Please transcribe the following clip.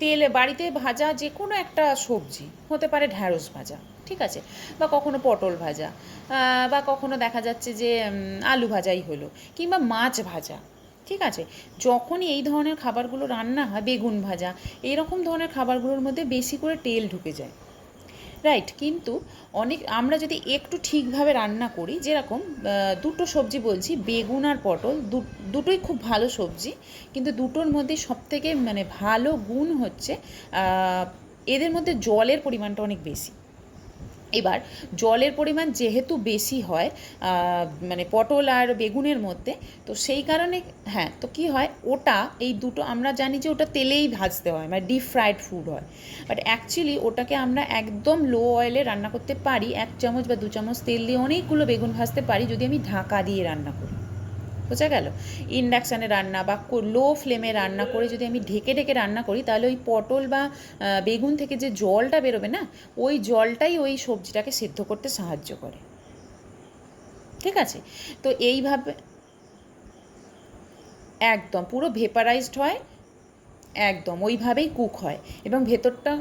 তেলে বাড়িতে ভাজা যে কোনো একটা সবজি হতে পারে, ঢ্যাঁড়স ভাজা, ঠিক আছে, বা কখনো পটল ভাজা, বা কখনো দেখা যাচ্ছে যে আলু ভাজাই হলো, কিংবা মাছ ভাজা, ঠিক আছে। যখনই এই ধরনের খাবারগুলো রান্না হয়, বেগুন ভাজা, এইরকম ধরনের খাবারগুলোর মধ্যে বেশি করে তেল ঢুকে যায়, রাইট। কিন্তু আমরা যদি একটু ঠিকভাবে রান্না করি, যেরকম দুটো সবজি বলছি, বেগুন আর পটল, দুটোই খুব ভালো সবজি, কিন্তু দুটোর মধ্যে সবথেকে মানে ভালো গুণ হচ্ছে এদের মধ্যে জলের পরিমাণটা অনেক বেশি। এবার জলের পরিমাণ যেহেতু বেশি হয় মানে পটল আর বেগুনের মধ্যে, তো সেই কারণে হ্যাঁ, তো কী হয়, ওটা এই দুটো আমরা জানি যে ওটা তেলেই ভাজতে হয়, মানে ডিপ ফ্রাইড ফুড হয়, বাট অ্যাকচুয়ালি ওটাকে আমরা একদম লো অয়েলে রান্না করতে পারি, 1 চামচ বা 2 চামচ তেল দিয়ে অনেকগুলো বেগুন ভাজতে পারি যদি আমি ঢাকা দিয়ে রান্না করি, বোঝা গেল। ইন্ডাকশানে রান্না বা লো ফ্লেমে রান্না করে যদি আমি ঢেকে ঢেকে রান্না করি, তাহলে ওই পটল বা বেগুন থেকে যে জলটা বেরোবে না, ওই জলটাই ওই সবজিটাকে সিদ্ধ করতে সাহায্য করে, ঠিক আছে। তো এইভাবে একদম পুরো ভেপারাইজড হয়, একদম ওইভাবেই কুক হয়, এবং ভেতরটা